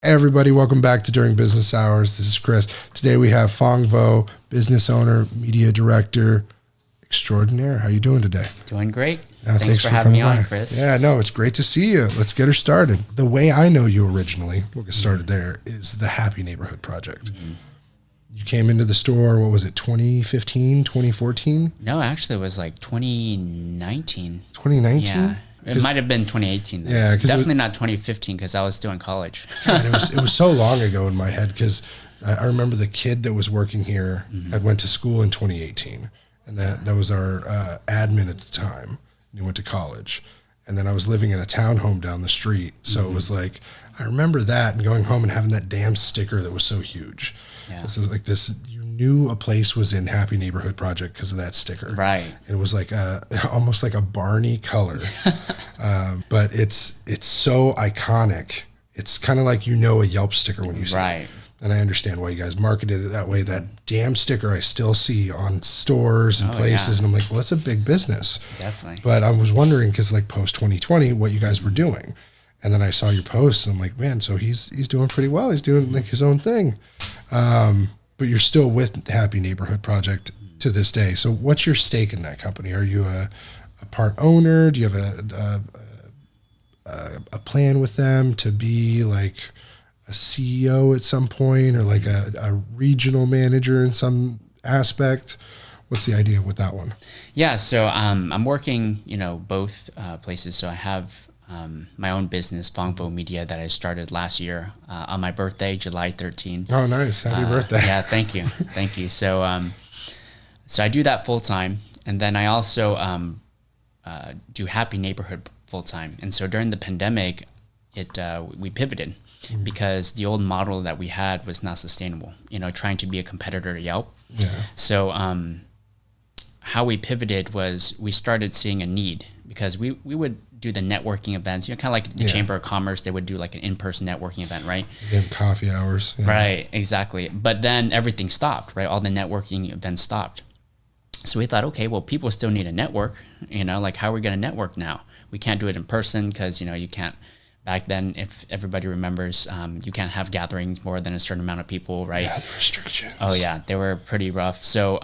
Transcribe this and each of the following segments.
Hey everybody, welcome back to During Business Hours. This is Chris. Today we have Phong Vo, business owner, media director extraordinaire. How you doing today? Doing great. Thanks for having me on, by. Chris. Yeah, no, it's great to see you. Let's get her started. The way I know you originally, we'll get started there, is the Happy Neighborhood Project. Mm-hmm. You came into the store, what was it, 2015, 2014? No, actually it was like 2019. 2019? Yeah. It might have been 2018. Then. Yeah, definitely not 2015 because I was still in college. God, it was so long ago in my head because I remember the kid that was working here had went to school in 2018, and that was our admin at the time. And he went to college, and then I was living in a townhome down the street, so it was like I remember that and going home and having that damn sticker that was so huge. Yeah. So like this, you knew a place was in Happy Neighborhood Project because of that sticker, right? And it was like almost like a Barney color, but it's so iconic. It's kind of like a Yelp sticker when you see it. And I understand why you guys marketed it that way. That damn sticker I still see on stores and places, and I'm like, well, that's a big business. Definitely. But I was wondering because like post 2020, what you guys were doing. And then I saw your posts, and I'm like, man, so he's doing pretty well. He's doing like his own thing. But you're still with Happy Neighborhood Project to this day. So what's your stake in that company? Are you a part owner? Do you have a plan with them to be like a CEO at some point, or like a regional manager in some aspect? What's the idea with that one? Yeah, so I'm working, both places. So I have my own business, Phong Vo Media, that I started last year on my birthday, July 13th. Oh, nice. Happy birthday. Yeah, thank you. Thank you. So so I do that full time. And then I also do Happy Neighborhood full time. And so during the pandemic, we pivoted because the old model that we had was not sustainable, trying to be a competitor to Yelp. Yeah. So how we pivoted was we started seeing a need because we would do the networking events, kind of like the Chamber of Commerce, they would do like an in-person networking event, right? Again, coffee hours. Yeah. Right, exactly. But then everything stopped, right? All the networking events stopped. So we thought, okay, well, people still need a network, like how are we going to network now? We can't do it in person because, you can't, back then, if everybody remembers, you can't have gatherings more than a certain amount of people, right? Yeah, the restrictions. Oh yeah, they were pretty rough. So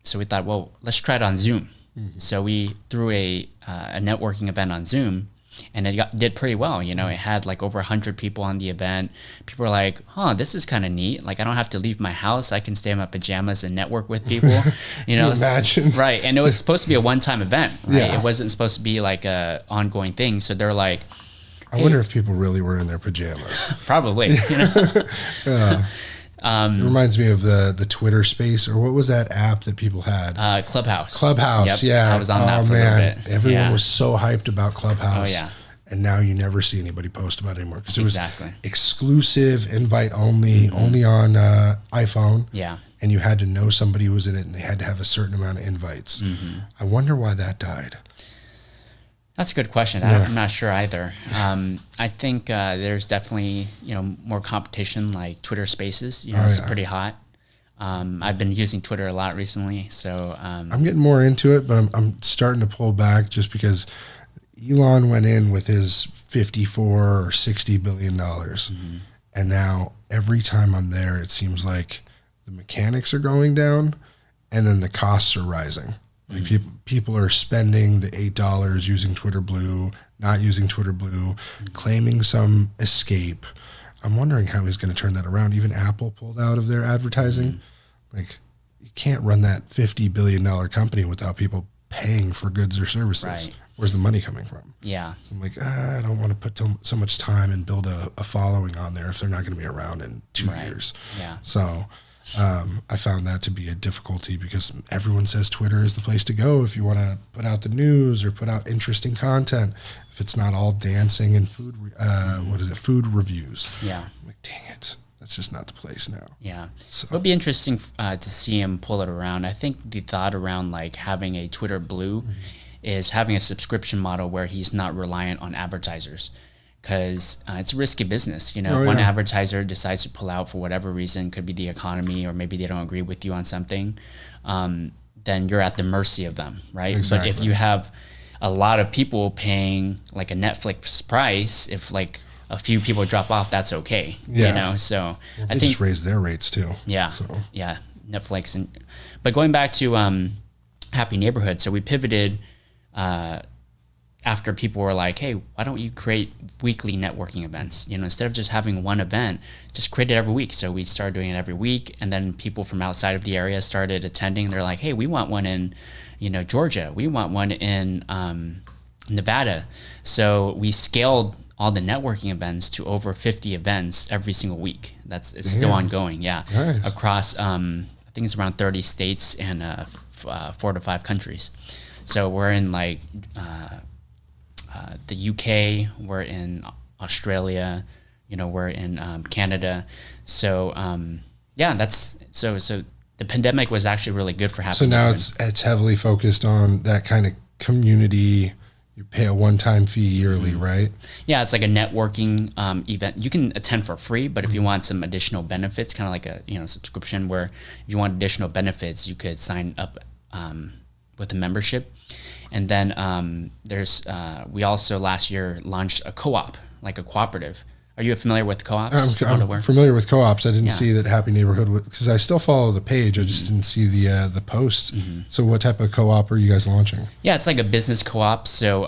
so we thought, well, let's try it on Zoom. Mm-hmm. So we threw a networking event on Zoom, and it did pretty well. It had like over 100 people on the event. People were like, this is kind of neat. Like, I don't have to leave my house. I can stay in my pajamas and network with people. Imagine. Right. And it was supposed to be a one-time event, right? Yeah. It wasn't supposed to be like a ongoing thing. So they're like, hey, I wonder if people really were in their pajamas. Probably. It reminds me of the Twitter space, or what was that app that people had? Clubhouse. Clubhouse, yep. yeah. I was on that for a little bit. Everyone was so hyped about Clubhouse. Oh, yeah. And now you never see anybody post about it anymore because it was Exactly. exclusive, invite only, only on iPhone. Yeah. And you had to know somebody who was in it, and they had to have a certain amount of invites. Mm-hmm. I wonder why that died. That's a good question. I'm not sure either. I think there's definitely, more competition, like Twitter Spaces. It's pretty hot. I've been using Twitter a lot recently, so I'm getting more into it, but I'm starting to pull back just because Elon went in with his 54 or 60 billion dollars, and now every time I'm there, it seems like the mechanics are going down, and then the costs are rising. Like people are spending the $8 using Twitter Blue, not using Twitter Blue, claiming some escape. I'm wondering how he's going to turn that around. Even Apple pulled out of their advertising. Like, you can't run that $50 billion company without people paying for goods or services. Right. Where's the money coming from? Yeah. So I'm like, I don't want to put so much time and build a following on there if they're not going to be around in 2 years. Yeah. So I found that to be a difficulty because everyone says Twitter is the place to go if you want to put out the news or put out interesting content. If it's not all dancing and food, food reviews. Yeah. I'm like, dang it, that's just not the place now. Yeah. So. It'll be interesting to see him pull it around. I think the thought around like having a Twitter Blue is having a subscription model where he's not reliant on advertisers. Because it's a risky business. One advertiser decides to pull out for whatever reason, could be the economy or maybe they don't agree with you on something, then you're at the mercy of them, right? Exactly. But if you have a lot of people paying like a Netflix price, if like a few people drop off, that's okay. Yeah. You know, so Well, I they think just raised their rates too. yeah, So. yeah, Netflix but going back to Happy Neighborhood, so we pivoted after people were like, hey, why don't you create weekly networking events? You know, instead of just having one event, just create it every week. So we started doing it every week, and then people from outside of the area started attending. They're like, hey, we want one in, you know, Georgia. We want one in Nevada. So we scaled all the networking events to over 50 events every single week. It's still ongoing, yeah. Nice. Across, I think it's around 30 states and 4 to 5 countries. So we're in like the UK, we're in Australia, you know, we're in Canada. So so the pandemic was actually really good for Happy So now Neighborhood. it's heavily focused on that kind of community. You pay a one-time fee yearly, right? Yeah, it's like a networking event. You can attend for free, but if you want some additional benefits, kind of like a subscription, where if you want additional benefits, you could sign up with a membership. And then we also last year launched a co-op, like a cooperative. Are you familiar with co-ops? I'm familiar with co-ops. I didn't see that Happy Neighborhood, because I still follow the page. I just didn't see the post. So what type of co-op are you guys launching? Yeah, it's like a business co-op. So,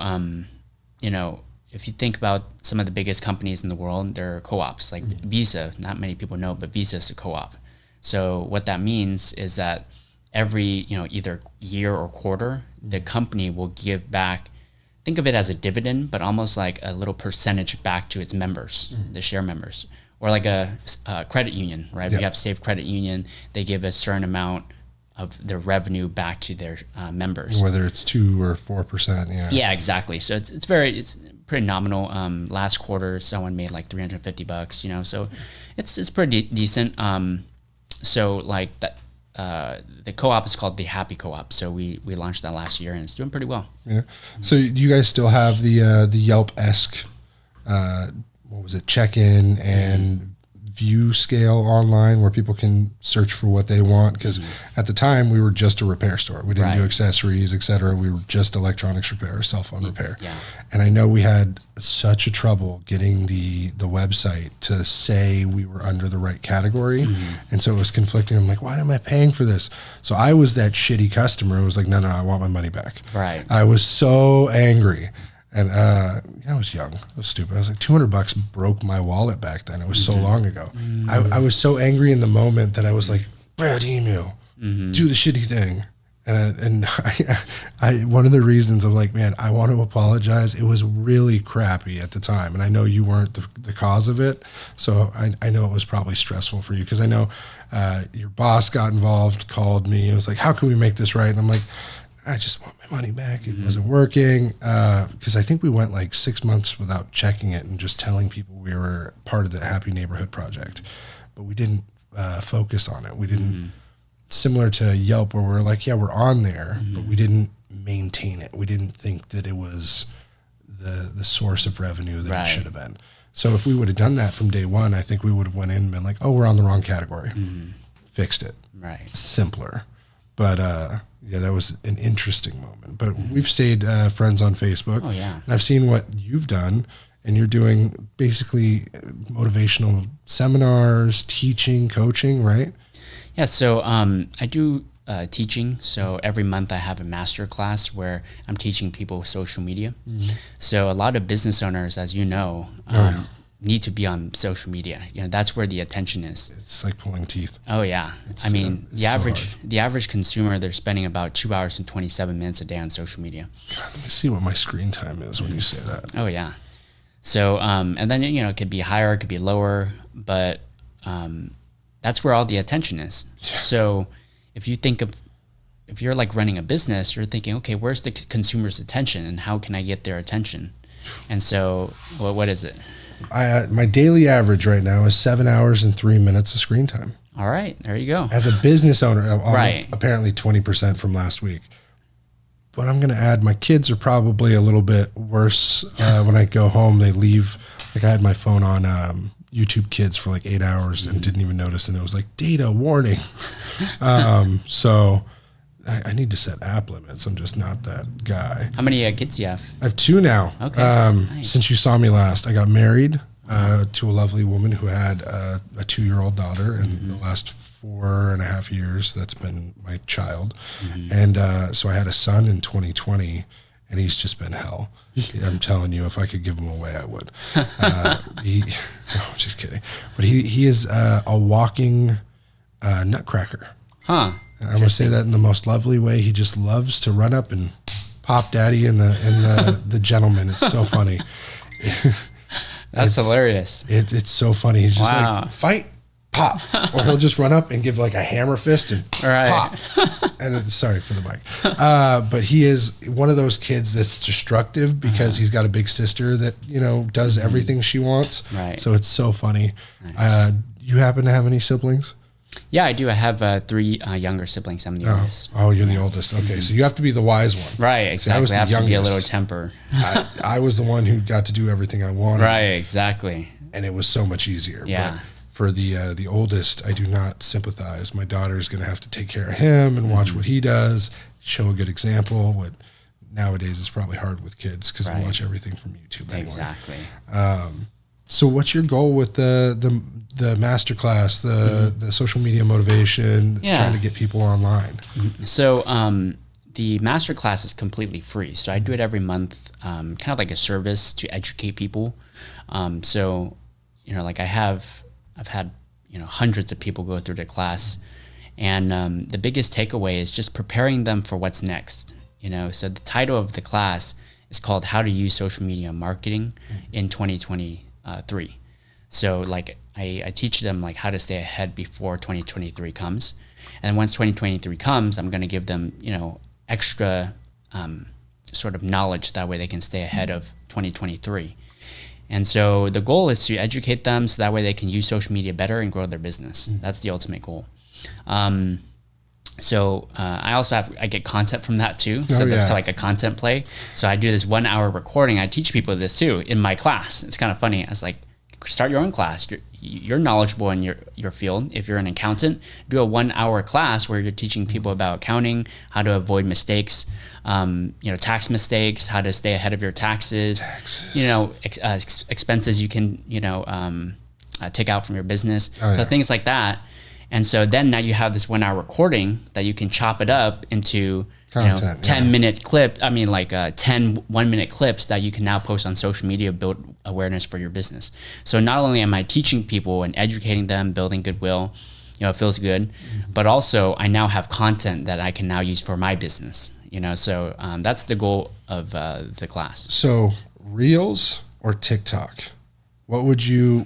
you know, if you think about some of the biggest companies in the world, they're co-ops. Like Visa, not many people know, but Visa is a co-op. So what that means is that every, either year or quarter, the company will give back, think of it as a dividend, but almost like a little percentage back to its members, the share members, or like a credit union, right? If you have Safe Credit Union, they give a certain amount of their revenue back to their members. Whether it's 2 or 4%, yeah. Yeah, exactly. So it's pretty nominal. Last quarter, someone made like $350, so it's pretty decent. So like that. The co-op is called the Happy Co-op. So we launched that last year, and it's doing pretty well. Yeah. So do you guys still have the Yelp-esque, what was it, check-in and view scale online where people can search for what they want? Because at the time we were just a repair store. We didn't do accessories, et cetera. We were just electronics repair, cell phone repair. Yeah. And I know we had such a trouble getting the website to say we were under the right category. And so it was conflicting. I'm like, why am I paying for this? So I was that shitty customer who was like, no, I want my money back. Right. I was so angry. And I was young. I was stupid. I was like, $200 broke my wallet back then. It was so long ago. I was so angry in the moment that I was like, Brad Emu, do the shitty thing. And I one of the reasons I'm like, man, I want to apologize. It was really crappy at the time. And I know you weren't the cause of it. So I know it was probably stressful for you, because I know your boss got involved, called me. It was like, how can we make this right? And I'm like, I just want my money back. It wasn't working, because I think we went like 6 months without checking it and just telling people we were part of the Happy Neighborhood project, but we didn't focus on it. We didn't, similar to Yelp, where we're like, yeah, we're on there, but we didn't maintain it. We didn't think that it was the source of revenue that it should have been. So if we would have done that from day one, I think we would have went in and been like, oh, we're on the wrong category. Fixed it. Right. Simpler. But yeah, that was an interesting moment. But we've stayed friends on Facebook. Oh, yeah. And I've seen what you've done, and you're doing basically motivational seminars, teaching, coaching, right? Yeah, so I do teaching. So every month I have a master class where I'm teaching people social media. So a lot of business owners, as you know, need to be on social media. That's where the attention is. It's like pulling teeth. Oh yeah. I mean, the average consumer, they're spending about 2 hours and 27 minutes a day on social media. God, let me see what my screen time is when you say that. Oh yeah. So and then it could be higher, it could be lower, but that's where all the attention is. Yeah. So if you're like running a business, you're thinking, okay, where's the consumer's attention and how can I get their attention? And so what is it? My daily average right now is 7 hours and 3 minutes of screen time. All right, there you go. As a business owner, apparently 20% from last week. But I'm going to add, my kids are probably a little bit worse. When I go home, they leave. Like I had my phone on YouTube Kids for like 8 hours and didn't even notice, and it was like data warning. So I need to set app limits. I'm just not that guy. How many kids do you have? I have 2 now. Okay. Nice. Since you saw me last, I got married. to a lovely woman who had a 2-year-old daughter, and the last 4.5 years, that's been my child. And so I had a son in 2020, and he's just been hell. I'm telling you, if I could give him away, I would. No, just kidding. But he is a walking nutcracker. Huh. I'm going to say that in the most lovely way. He just loves to run up and pop daddy in the gentleman. It's so funny. That's hilarious. It's so funny. He's just like, fight, pop. Or he'll just run up and give like a hammer fist and pop. And sorry for the mic. But he is one of those kids that's destructive because he's got a big sister that, does everything she wants. Right. So it's so funny. Nice. You happen to have any siblings? Yeah, I do. I have 3 younger siblings. I'm the oldest. Oh, you're the oldest. Okay, so you have to be the wise one. Right, exactly. See, I have to be a little temper. I was the one who got to do everything I wanted. Right, exactly. And it was so much easier. Yeah. But for the oldest, I do not sympathize. My daughter's going to have to take care of him and watch what he does, show a good example. What nowadays is probably hard with kids because they watch everything from YouTube anyway. Exactly. So what's your goal with the masterclass, the social media motivation, trying to get people online? So the masterclass is completely free. So I do it every month, kind of like a service to educate people. So, like I've had, hundreds of people go through the class, and the biggest takeaway is just preparing them for what's next. So the title of the class is called How to Use Social Media Marketing in 2023. So like I teach them like how to stay ahead before 2023 comes. And once 2023 comes, I'm going to give them, extra sort of knowledge. That way they can stay ahead of 2023. And so the goal is to educate them so that way they can use social media better and grow their business. That's the ultimate goal. So I get content from that too. So that's kind of like a content play. So I do this 1-hour recording. I teach people this too in my class. It's kind of funny. I was like, start your own class. You're knowledgeable in your field. If you're an accountant, do a 1-hour class where you're teaching people about accounting, how to avoid mistakes, tax mistakes, how to stay ahead of your taxes, expenses you can, take out from your business. So things like that. And so then now you have this 1-hour recording that you can chop it up into content, 10-minute clip. 10 1-minute clips that you can now post on social media, build awareness for your business. So not only am I teaching people and educating them, building goodwill, it feels good, but also I now have content that I can now use for my business. So that's the goal of the class. So Reels or TikTok? What would you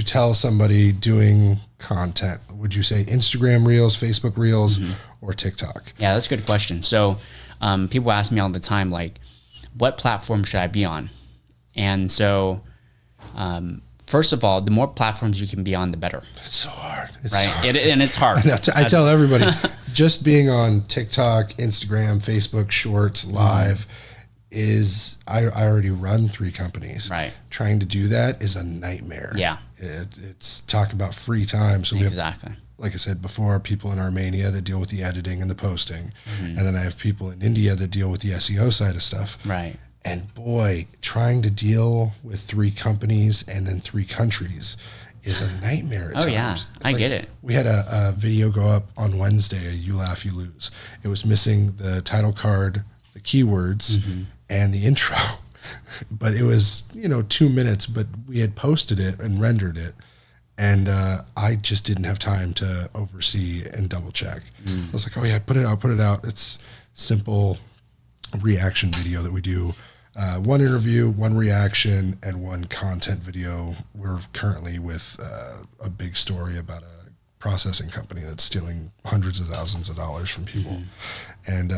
tell somebody doing content? Would you say Instagram Reels, Facebook Reels, or TikTok? Yeah, that's a good question. So people ask me all the time, like, what platform should I be on? And so first of all, the more platforms you can be on, the better. It's so hard. And it's hard. I tell everybody, just being on TikTok, Instagram, Facebook, Shorts, Live, is I already run 3 companies. Right. Trying to do that is a nightmare. Yeah. It's talk about free time. So exactly. We have, like I said before, people in Armenia that deal with the editing and the posting. And then I have people in India that deal with the SEO side of stuff. Right. And boy, trying to deal with 3 companies and then 3 countries is a nightmare at times. Yeah, I get it. We had a video go up on Wednesday, You Laugh, You Lose. It was missing the title card, the keywords, and the intro. But it was, 2 minutes, but we had posted it and rendered it. And I just didn't have time to oversee and double check. I was like, oh yeah, put it out. It's simple reaction video that we do. 1 interview, 1 reaction, and 1 content video. We're currently with a big story about a processing company that's stealing hundreds of thousands of dollars from people. And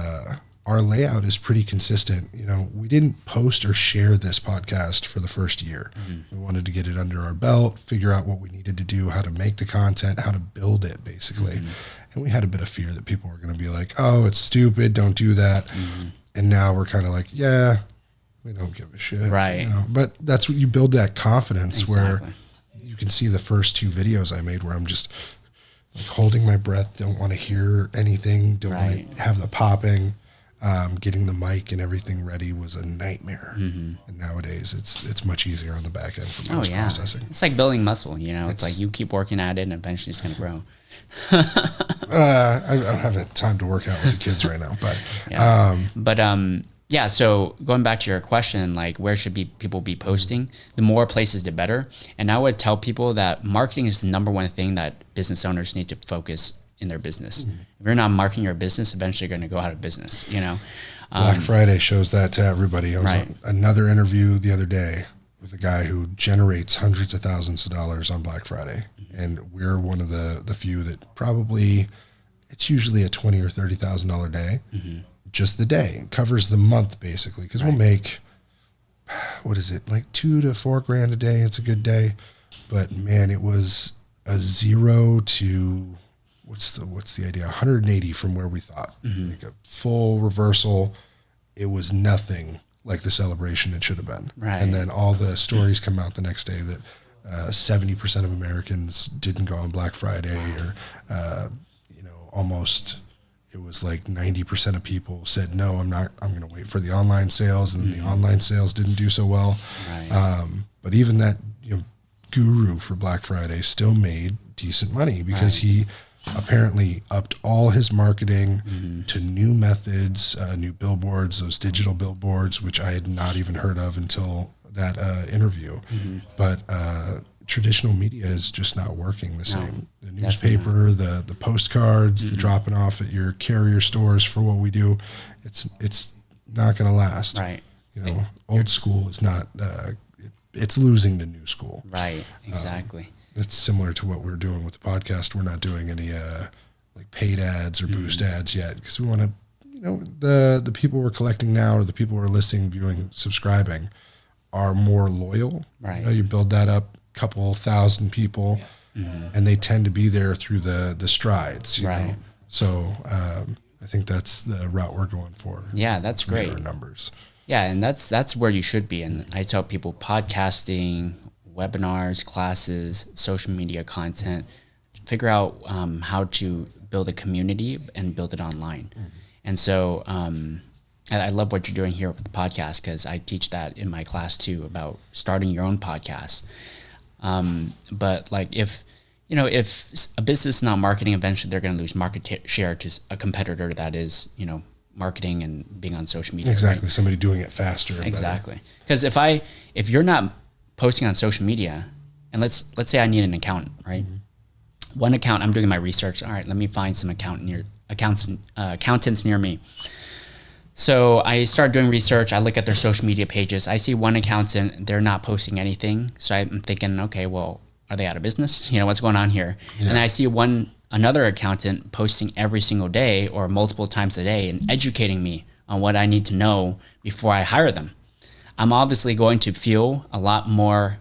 our layout is pretty consistent. We didn't post or share this podcast for the first year. We wanted to get it under our belt, figure out what we needed to do, how to make the content, how to build it, basically. And we had a bit of fear that people were going to be like, oh, it's stupid, don't do that. And now we're kind of like, yeah, we don't give a shit. Right. But that's what you build, that confidence where you can see the first 2 videos I made where I'm just like holding my breath, don't want to hear anything, don't want to have the popping. Getting the mic and everything ready was a nightmare. And nowadays it's much easier on the back end for post processing. It's like building muscle, you know. It's like you keep working at it and eventually it's going to grow. I don't have time to work out with the kids right now, but yeah, so going back to your question, like where should people be posting? The more places, the better. And I would tell people that marketing is the number one thing that business owners need to focus in their business. If you're not marketing your business, eventually you're going to go out of business, you know. Black Friday shows that to everybody. I was on another interview the other day with a guy who generates hundreds of thousands of dollars on Black Friday. And we're one of the few that probably, it's usually a $20,000 or $30,000 day. Just the day. It covers the month basically, because we'll make, what is it, like $2,000 to $4,000 a day. It's a good day, but man, it was a 0 to what's the idea? 180 from where we thought. Like a full reversal. It was nothing like the celebration it should have been. And then all the stories come out the next day that 70% of Americans didn't go on Black Friday, or almost. It was like 90% of people said, no, I'm going to wait for the online sales. And then the online sales didn't do so well. But even that guru for Black Friday still made decent money because he apparently upped all his marketing to new methods, new billboards, those digital billboards, which I had not even heard of until that interview. But traditional media is just not working the same. The newspaper, the postcards, the dropping off at your carrier stores for what we do, it's not going to last. Old school is not. It's losing to new school. Exactly. It's similar to what we're doing with the podcast. We're not doing any like paid ads or boost ads yet because we want to. The people we're collecting now, or the people we're listening, viewing, subscribing, are more loyal. You build that up. Couple thousand people, and they tend to be there through the strides. You know? So I think that's the route we're going for. Yeah, that's great. Our numbers. Yeah, and that's where you should be. And I tell people podcasting, webinars, classes, social media content, figure out how to build a community and build it online. And so I love what you're doing here with the podcast because I teach that in my class too about starting your own podcast. But like if a business is not marketing, eventually they're going to lose market share to a competitor that is, marketing and being on social media. Exactly. Somebody doing it faster. Exactly. Because if you're not posting on social media, and let's say I need an accountant, right? One account, I'm doing my research. All right, let me find some accountants near me. So I start doing research. I look at their social media pages. I see one accountant, they're not posting anything. So I'm thinking, okay, well, are they out of business? What's going on here? And I see another accountant posting every single day or multiple times a day and educating me on what I need to know before I hire them. I'm obviously going to feel a lot more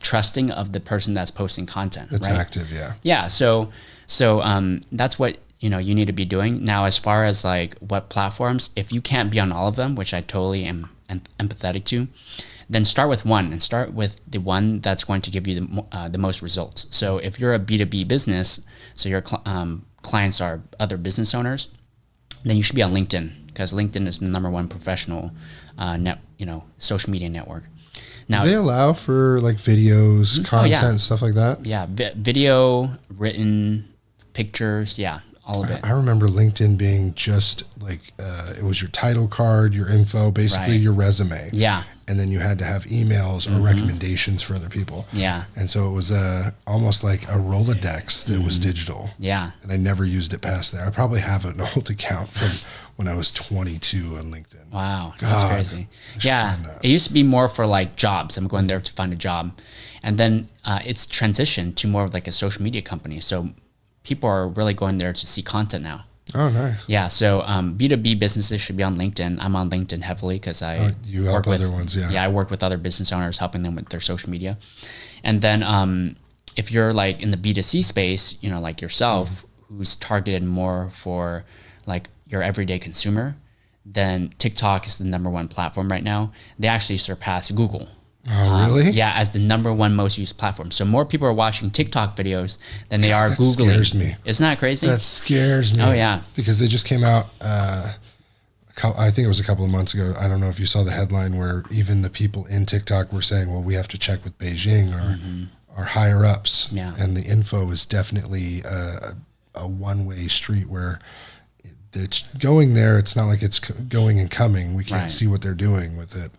trusting of the person that's posting content. That's active, yeah. Yeah, so that's what you need to be doing. Now, as far as like what platforms, if you can't be on all of them, which I totally am empathetic to, then start with one and start with the one that's going to give you the most results. So if you're a B2B business, so your clients are other business owners, then you should be on LinkedIn because LinkedIn is the number one professional social media network. Now, do they allow for like videos, content, stuff like that? Yeah, video, written, pictures, all of it. I remember LinkedIn being just like, it was your title card, your info, basically your resume. Yeah. And then you had to have emails or recommendations for other people. Yeah. And so it was almost like a Rolodex that was digital. Yeah. And I never used it past there. I probably have an old account from when I was 22 on LinkedIn. Wow. That's crazy. Yeah. It used to be more for like jobs. I'm going there to find a job. And then it's transitioned to more of like a social media company. So people are really going there to see content now. Oh, nice. Yeah, so B2B businesses should be on LinkedIn. I'm on LinkedIn heavily because you help other ones, Yeah, I work with other business owners, helping them with their social media. And then if you're like in the B2C space, like yourself, who's targeted more for like your everyday consumer, then TikTok is the number one platform right now. They actually surpass Google. Oh, really? Yeah, as the number one most used platform. So more people are watching TikTok videos than they are Googling. That scares me. Isn't that crazy? That scares me. Oh, yeah. Because they just came out, I think it was a couple of months ago. I don't know if you saw the headline where even the people in TikTok were saying, well, we have to check with Beijing or our higher ups. Yeah. And the info is definitely a one-way street where it's going there. It's not like it's going and coming. We can't see what they're doing with it.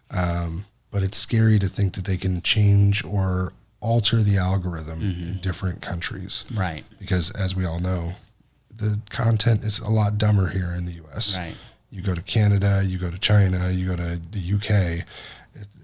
But it's scary to think that they can change or alter the algorithm in different countries. Right. Because as we all know, the content is a lot dumber here in the U.S. Right. You go to Canada, you go to China, you go to the UK,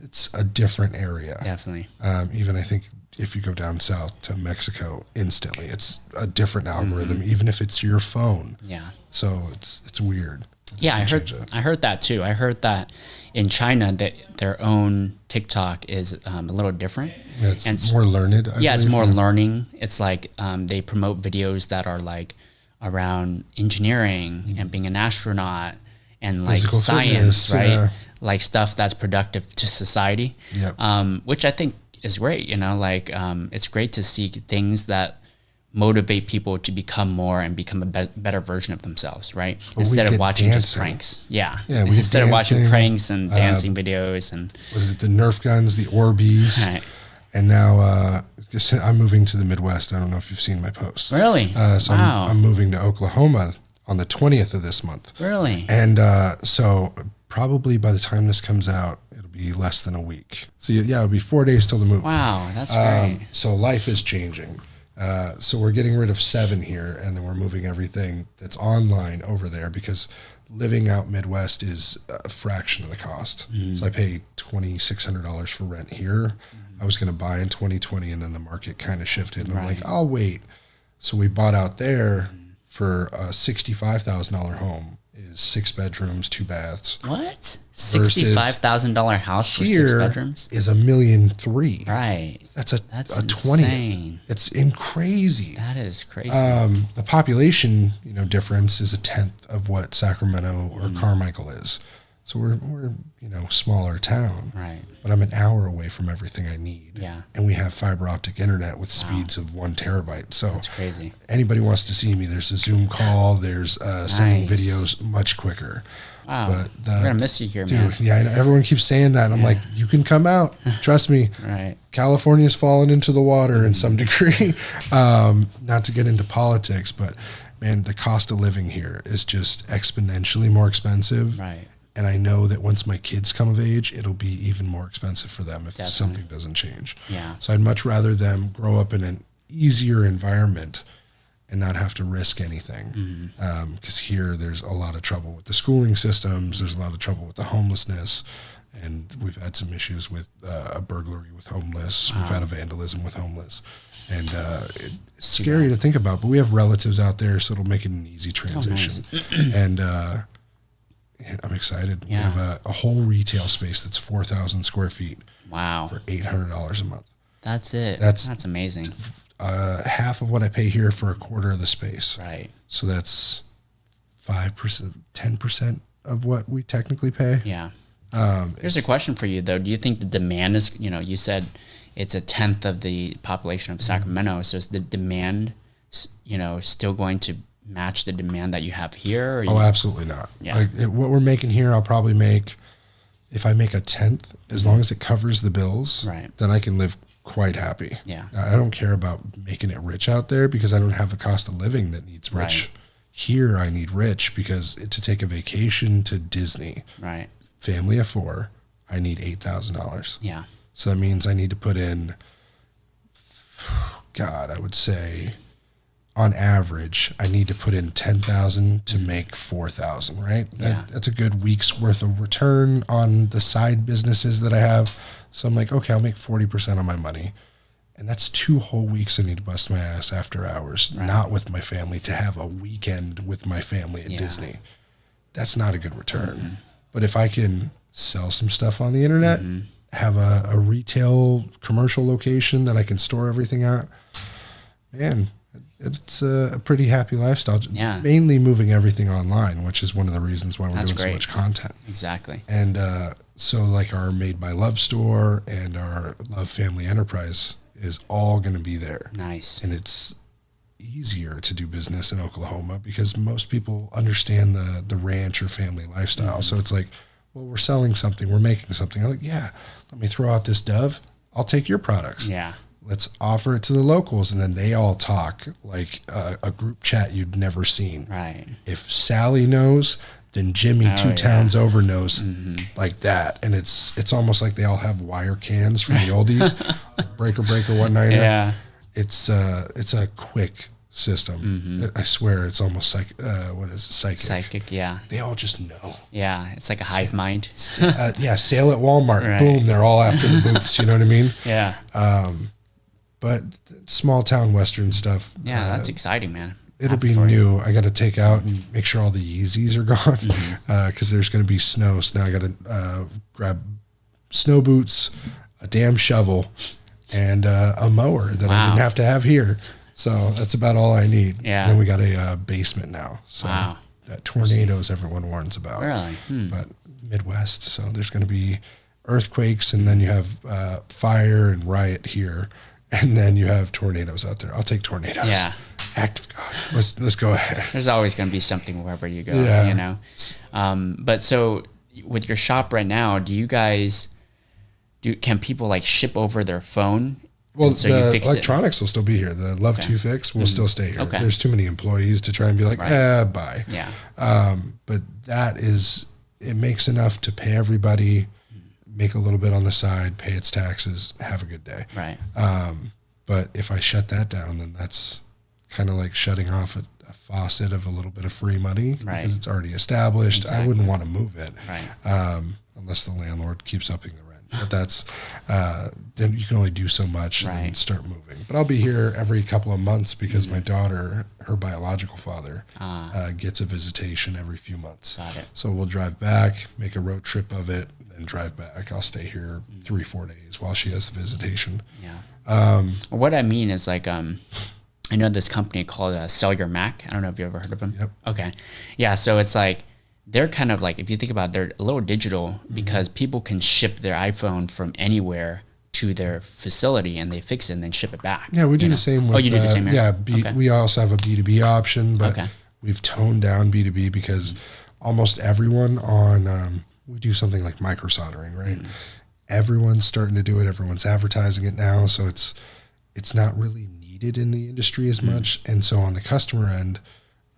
it's a different area. Definitely. Even I think if you go down south to Mexico, instantly, it's a different algorithm, even if it's your phone. Yeah. So it's weird. Yeah, I heard that too. I heard that in China that their own TikTok is a little different. Yeah, it's more learned. I it's believe. more learning. It's like they promote videos that are like around engineering and being an astronaut and like Physical science, fitness, right? yeah. Like stuff that's productive to society. Yep. Which I think is great. It's great to see things that motivate people to become more and become a better version of themselves, right? Instead of watching just pranks. Yeah. Instead of watching pranks and dancing videos and was it the Nerf guns, the Orbeez? Right. And now I'm moving to the Midwest. I don't know if you've seen my posts. Really? So wow. I'm moving to Oklahoma on the 20th of this month. Really? And so probably by the time this comes out, it'll be less than a week. So yeah, it'll be 4 days till the move. Wow, that's great. So life is changing. So we're getting rid of 7 here, and then we're moving everything that's online over there because living out Midwest is a fraction of the cost. So I pay $2,600 for rent here. I was going to buy in 2020, and then the market kind of shifted, and I'm like, I'll wait. So we bought out there for a $65,000 home. Is 6 bedrooms, 2 baths. What? $65,000 house for 6 bedrooms? Is $1.3 million. Right. That's a insane. 20th. It's crazy. That is crazy. The population, difference is a 10th of what Sacramento or Carmichael is. So we're smaller town. Right. But I'm an hour away from everything I need. Yeah. And we have fiber optic internet with speeds of 1 terabyte. So that's crazy. Anybody wants to see me, there's a Zoom call, there's sending videos much quicker. Wow. But we're going to miss you here, dude, man. Yeah, I know. Everyone keeps saying that. And I'm like, you can come out. Trust me. Right. California's fallen into the water in some degree. Not to get into politics, but man, the cost of living here is just exponentially more expensive. Right. And I know that once my kids come of age, it'll be even more expensive for them if something doesn't change. Yeah. So I'd much rather them grow up in an easier environment and not have to risk anything. Because here there's a lot of trouble with the schooling systems. There's a lot of trouble with the homelessness. And we've had some issues with a burglary with homeless. We've had a vandalism with homeless. And it's scary to think about. But we have relatives out there, so it'll make it an easy transition. Oh, nice. And I'm excited. Yeah. We have a whole retail space that's 4,000 square feet. Wow. For $800 a month. That's it. That's amazing. Half of what I pay here for a quarter of the space. Right. So that's 5%, 10% of what we technically pay. Yeah. Here's a question for you, though. Do you think the demand is, you said it's a 10th of the population of Sacramento. So is the demand, still going to match the demand that you have here? Or absolutely not. Yeah. Like what we're making here, I'll probably make, if I make a 10th, as long as it covers the bills, then I can live quite happy. Yeah. I don't care about making it rich out there because I don't have the cost of living that needs rich. Right. Here I need rich because to take a vacation to Disney, right, family of 4, I need $8,000. Yeah. So that means I need to put in, God, I would say on average, I need to put in 10,000 to make 4,000, right? Yeah. That's a good week's worth of return on the side businesses that I have. So I'm like, okay, I'll make 40% on my money. And that's 2 whole weeks I need to bust my ass after hours, not with my family, to have a weekend with my family at Disney. That's not a good return. But if I can sell some stuff on the internet, have a retail commercial location that I can store everything at, man, it's a pretty happy lifestyle. Yeah. Mainly moving everything online, which is one of the reasons why we're doing so much content. Exactly. And so like our Made by Love store and our Love Family Enterprise is all going to be there. Nice. And it's easier to do business in Oklahoma because most people understand the ranch or family lifestyle. So it's like, well, we're selling something, we're making something. I'm like, yeah, let me throw out this dove. I'll take your products. Yeah. Let's offer it to the locals. And then they all talk like a group chat you'd never seen. Right. If Sally knows, then Jimmy two towns over knows, like that. And it's almost like they all have wire cans from the oldies, breaker, one-niner. Yeah. It's a quick system. I swear it's almost psychic. Psychic, yeah. They all just know. Yeah, it's like a hive mind. Sale at Walmart. Right. Boom, they're all after the boots. You know what I mean? Yeah. But small town Western stuff. Yeah, that's exciting, man. It'll be new. I got to take out and make sure all the Yeezys are gone because there's going to be snow. So now I got to grab snow boots, a damn shovel, and a mower that I didn't have to have here. So that's about all I need. Yeah. And then we got a basement now. So tornadoes everyone warns about. Really? But Midwest. So there's going to be earthquakes, and then you have fire and riot here, and then you have tornadoes out there. I'll take tornadoes. Yeah. Act of God. Let's go ahead. There's always going to be something wherever you go, you know? But so with your shop right now, do you guys, can people like ship over their phone? Well, so the electronics will still be here. The Love to Fix will still stay here. Okay. There's too many employees to try and be like, bye. Yeah. But it makes enough to pay everybody, make a little bit on the side, pay its taxes, have a good day. Right. But if I shut that down, then that's kind of like shutting off a faucet of a little bit of free money because it's already established. Exactly. I wouldn't want to move it unless the landlord keeps upping the rent. But that's then you can only do so much and then start moving. But I'll be here every couple of months because my daughter, her biological father, gets a visitation every few months. Got it. So we'll drive back, make a road trip of it, and drive back. I'll stay here 3-4 days while she has the visitation. Yeah. What I mean is like I know this company called Sell Your Mac. I don't know if you ever heard of them. Yep. Okay. Yeah. So it's like, they're kind of like, if you think about it, they're a little digital because people can ship their iPhone from anywhere to their facility and they fix it and then ship it back. Yeah, we do the same with, you do the same here? Yeah, we also have a B2B option, but we've toned down B2B because almost everyone we do something like micro soldering, right? Everyone's starting to do it. Everyone's advertising it now. So it's not really needed in the industry as much. And so on the customer end,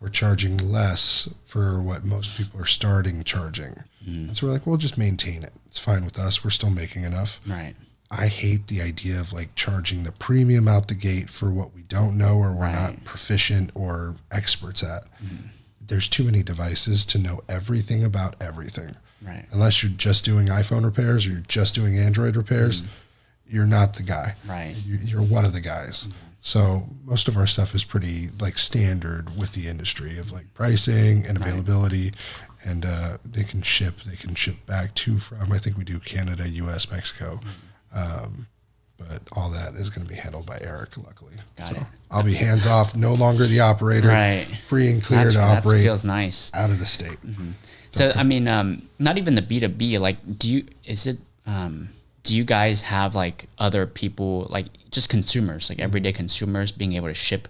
we're charging less for what most people are starting charging. And so we're like, we'll just maintain it. It's fine with us. We're still making enough. Right. I hate the idea of like charging the premium out the gate for what we don't know or we're not proficient or experts at. There's too many devices to know everything about everything. Right. Unless you're just doing iPhone repairs or you're just doing Android repairs, you're not the guy. Right. You're one of the guys. So most of our stuff is pretty like standard with the industry of like pricing and availability, and they can ship back to from. I think we do Canada, U.S., Mexico, but all that is going to be handled by Eric. Luckily, Got it. I'll be hands off, no longer the operator, free and clear to operate. That feels nice. Out of the state. So I mean, not even the B2B. Like, do you guys have like other people, like just consumers, like everyday consumers being able to ship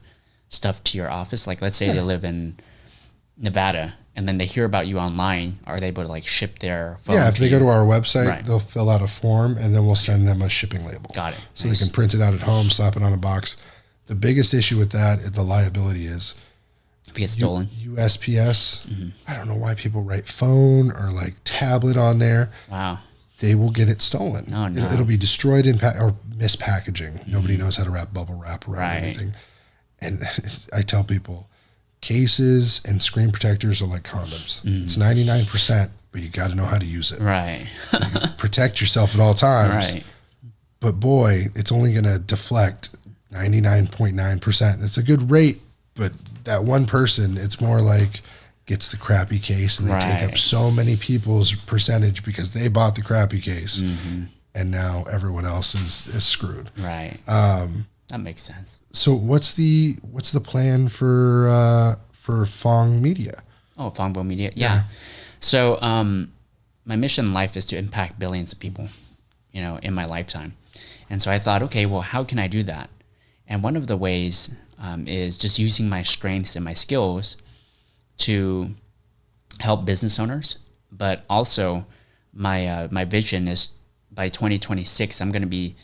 stuff to your office? Like let's say they live in Nevada and then they hear about you online. Are they able to like ship their phone? Yeah, if they go to our website, they'll fill out a form and then we'll send them a shipping label. Got it. So they can print it out at home, slap it on a box. The biggest issue with that, the liability is if it gets stolen. USPS. I don't know why people write phone or like tablet on there. Wow. They will get it stolen. Oh, no. It'll be destroyed or mispackaging. Nobody knows how to wrap bubble wrap around anything. And I tell people, cases and screen protectors are like condoms. It's 99%, but you got to know how to use it. Right. Protect yourself at all times. Right. But boy, it's only going to deflect 99.9%. It's a good rate, but that one person, it's more like gets the crappy case and they take up so many people's percentage because they bought the crappy case and now everyone else is screwed. Right. That makes sense. So what's the plan for Phong Media? Oh, Phong Vo Media. Yeah. So my mission in life is to impact billions of people, in my lifetime. And so I thought, okay, well, how can I do that? And one of the ways is just using my strengths and my skills to help business owners. But also my vision is by 2026, I'm going to be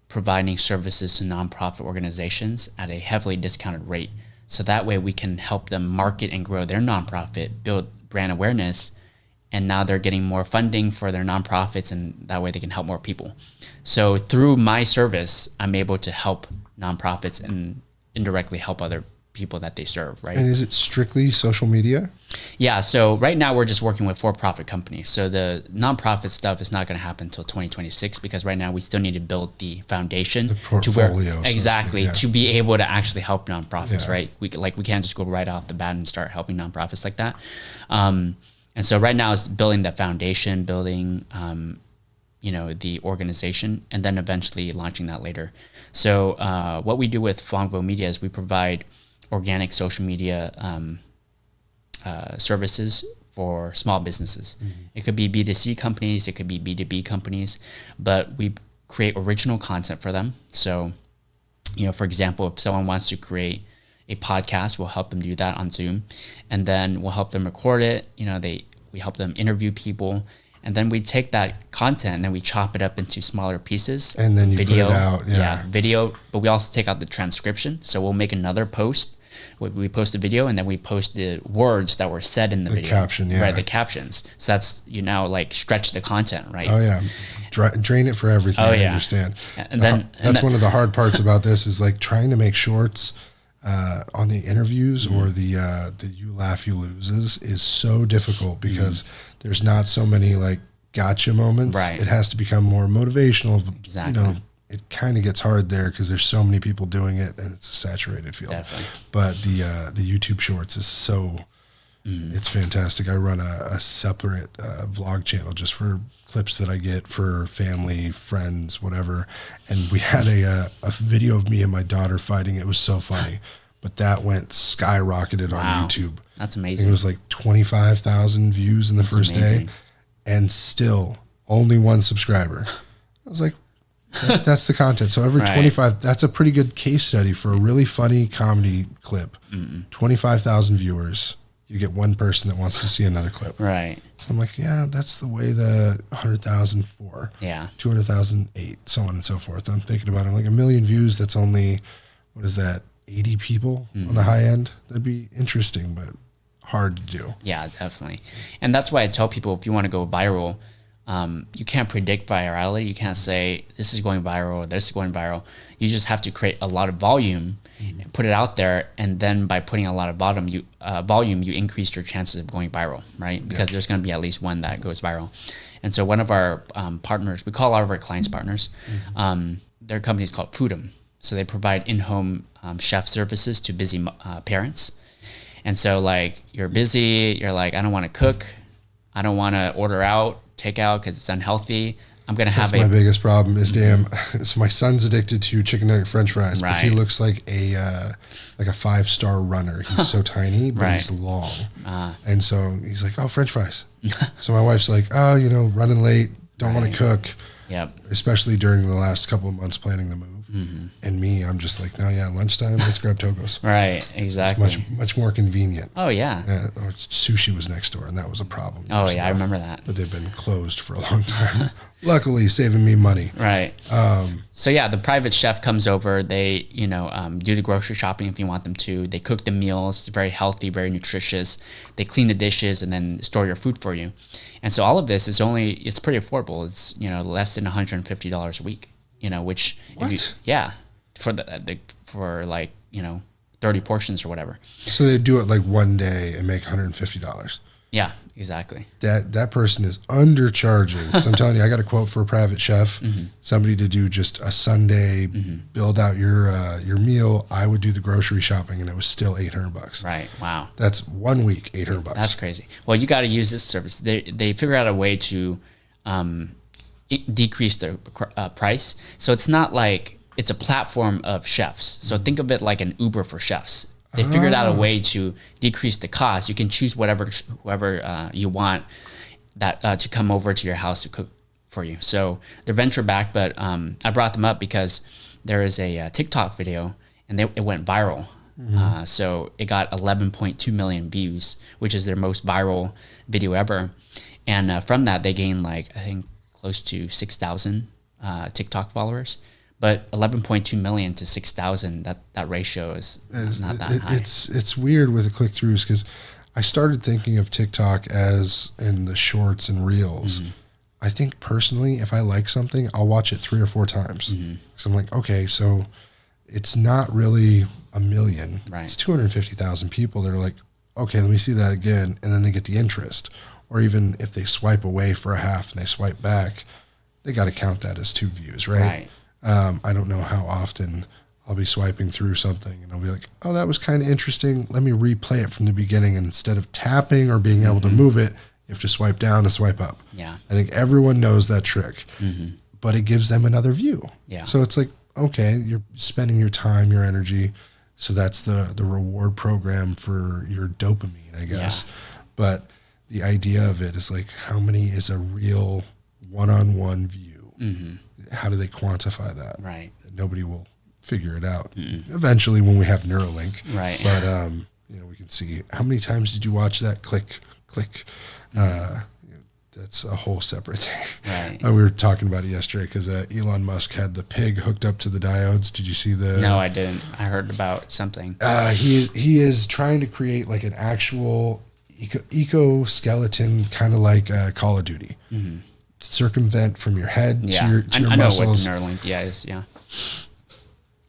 providing services to nonprofit organizations at a heavily discounted rate. So that way we can help them market and grow their nonprofit, build brand awareness, and now they're getting more funding for their nonprofits, and that way they can help more people. So through my service, I'm able to help nonprofits and indirectly help other people that they serve, right? And is it strictly social media? Yeah, so right now we're just working with for-profit companies. So the nonprofit stuff is not going to happen until 2026 because right now we still need to build the foundation, the portfolio, to be able to actually help nonprofits, right? We can't just go right off the bat and start helping nonprofits like that. And so right now it's building that foundation, building the organization, and then eventually launching that later. So what we do with Phong Vo Media is we provide organic social media services for small businesses. Mm-hmm. It could be B2C companies, it could be B2B companies, but we create original content for them. So, for example, if someone wants to create a podcast, we'll help them do that on Zoom, and then we'll help them record it. We help them interview people, and then we take that content and then we chop it up into smaller pieces. And then you put it out. Yeah, video, but we also take out the transcription. So we'll make another post. We post a video and then we post the words that were said in the video. The caption, yeah. Right, the captions. So that's, stretch the content, right? Oh, yeah. Drain it for everything, I understand. And then that's one of the hard parts about this is like trying to make shorts on the interviews or the you laugh, you loses is so difficult because there's not so many like gotcha moments. Right. It has to become more motivational. Exactly. It kind of gets hard there because there's so many people doing it and it's a saturated field. Definitely. But the YouTube Shorts is so it's fantastic. I run a separate vlog channel just for clips that I get for family, friends, whatever. And we had a video of me and my daughter fighting. It was so funny. But that went skyrocketed on YouTube. That's amazing. It was like 25,000 views in the first day and still only one subscriber. I was like, that's the content. So every 25, that's a pretty good case study for a really funny comedy clip. 25,000 viewers. You get one person that wants to see another clip. Right. So I'm like, yeah, that's the way the 100,000 for. Yeah. 200,000, 8, so on and so forth. I'm thinking about it. I'm like 1 million views. That's only, 80 people on the high end? That'd be interesting, but hard to do. Yeah, definitely. And that's why I tell people if you want to go viral, you can't predict virality. You can't say this is going viral or this is going viral. You just have to create a lot of volume and put it out there. And then by putting a lot of volume, you increase your chances of going viral, right? Because there's going to be at least one that goes viral. And so one of our partners, we call all of our clients partners, their company is called Foodum. So they provide in-home chef services to busy parents. And so like you're busy, you're like, I don't want to cook. I don't want to order out, take out because it's unhealthy. I'm going to have my biggest problem is so my son's addicted to chicken nugget French fries, but he looks like a 5-star runner. He's so tiny, but he's long. And so he's like, oh, French fries. So my wife's like, oh, running late, don't want to cook. Yep. Especially during the last couple of months planning the move. And me, I'm just like, no, lunchtime, let's grab Togos. Right, exactly. It's much more convenient. Oh, yeah. Or sushi was next door, and that was a problem. Oh, yeah, I remember that. But they've been closed for a long time. Luckily, saving me money. Right. So, yeah, the private chef comes over. They, do the grocery shopping if you want them to. They cook the meals, very healthy, very nutritious. They clean the dishes and then store your food for you. And so all of this is it's pretty affordable. It's, less than $150 a week, which, for 30 portions or whatever. So they do it like one day and make $150. Yeah, exactly. That person is undercharging. So I'm telling you, I got a quote for a private chef, somebody to do just a Sunday, build out your meal. I would do the grocery shopping, and it was still $800. Right. Wow. That's 1 week, $800. That's crazy. Well, you got to use this service. They figure out a way to decrease the price. So it's not like it's a platform of chefs. So think of it like an Uber for chefs. They figured out a way to decrease the cost. You can choose whoever you want that to come over to your house to cook for you. So they're venture backed, but I brought them up because there is a TikTok video and it went viral. So it got 11.2 million views, which is their most viral video ever. And from that, they gained I think close to 6,000 TikTok followers. But 11.2 million to 6,000, that ratio is not that high. It's weird with the click-throughs because I started thinking of TikTok as in the shorts and reels. I think personally, if I like something, I'll watch it 3 or 4 times. So I'm like, okay, so it's not really a million. Right. It's 250,000 people that are like, okay, let me see that again. And then they get the interest. Or even if they swipe away for a half and they swipe back, they got to count that as 2 views, right? I don't know how often I'll be swiping through something and I'll be like, oh, that was kind of interesting. Let me replay it from the beginning. And instead of tapping or being able to move it, you have to swipe down and swipe up. Yeah. I think everyone knows that trick, but it gives them another view. Yeah. So it's like, okay, you're spending your time, your energy. So that's the reward program for your dopamine, I guess. Yeah. But the idea of it is like, how many is a real one-on-one view? How do they quantify that? Right. Nobody will figure it out. Eventually when we have Neuralink. Right. But, we can see how many times did you watch that click. That's a whole separate thing. Right. We were talking about it yesterday because Elon Musk had the pig hooked up to the diodes. Did you see the? No, I didn't. I heard about something. He is trying to create like an actual eco-skeleton, kind of like Call of Duty. Circumvent from your head to your I muscles. know what Neuralink is. Yeah.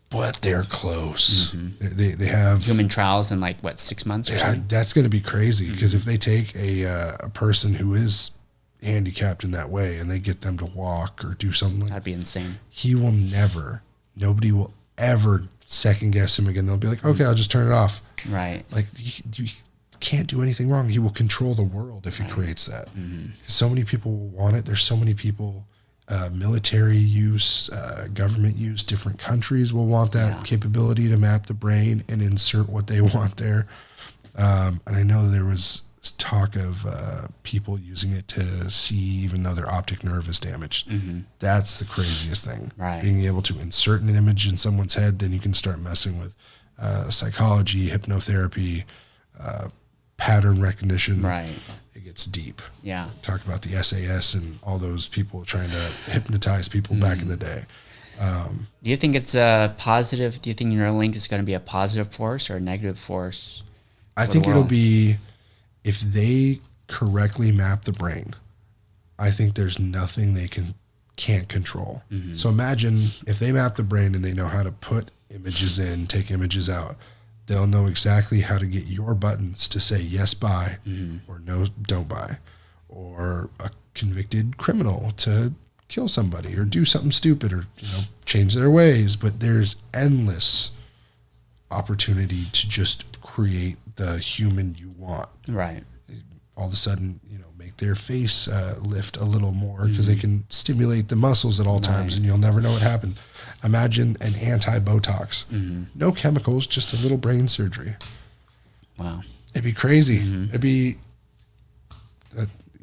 But they're close. They have Human trials in 6 months or something? that's going to be crazy because if they take a person who is handicapped in that way and they get them to walk or do something That'd be insane. Nobody will ever second guess him again. They'll be like, okay, I'll just turn it off. Right. Like you can't do anything wrong. He will control the world if he creates that. So many people will want it. There's so many people, military use, government use, different countries will want that capability to map the brain and insert what they want there. And I know there was talk of people using it to see even though their optic nerve is damaged. That's the craziest thing. Right. Being able to insert an image in someone's head, then you can start messing with psychology, hypnotherapy, pattern recognition. Right. It gets deep. Yeah. Talk about the SAS and all those people trying to hypnotize people back in the day. Do you think it's a positive? Do you think Neuralink is going to be a positive force or a negative force? I think it'll be, if they correctly map the brain, I think there's nothing they can't control. So imagine if they map the brain and they know how to put images in, take images out, they'll know exactly how to get your buttons to say yes, buy, or no, don't buy, or a convicted criminal to kill somebody or do something stupid or change their ways. But there's endless opportunity to just create the human you want. Right. All of a sudden, make their face lift a little more because they can stimulate the muscles at all times, and you'll never know what happened. Imagine an anti-Botox. No chemicals, just a little brain surgery. Wow. It'd be crazy. It'd be...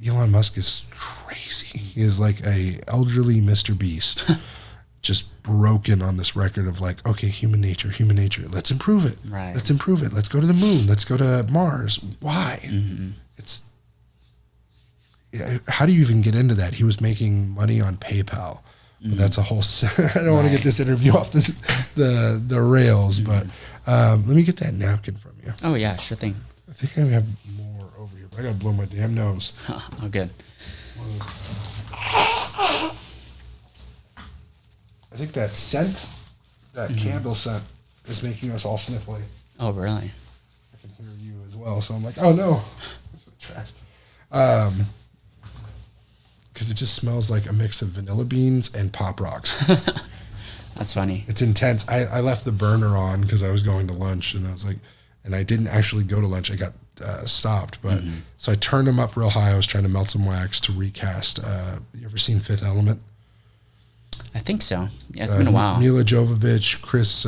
Elon Musk is crazy. He is like a elderly Mr. Beast, just broken on this record of okay, human nature. Let's improve it. Right. Let's improve it. Let's go to the moon. Let's go to Mars. Why? It's... How do you even get into that? He was making money on PayPal. But that's a whole... I don't want to get this interview off the rails, but let me get that napkin from you. Oh, yeah, sure thing. I think I have more over here, but I got to blow my damn nose. Oh, good. I think that scent, that candle scent, is making us all sniffly. Oh, really? I can hear you as well, so I'm like, oh, no. Trash. Because it just smells like a mix of vanilla beans and Pop Rocks. That's funny. It's intense. I left the burner on because I was going to lunch, and I was like, and I didn't actually go to lunch. I got stopped, but so I turned them up real high. I was trying to melt some wax to recast. You ever seen Fifth Element? I think so. Yeah, it's been a while. Mila Jovovich, Chris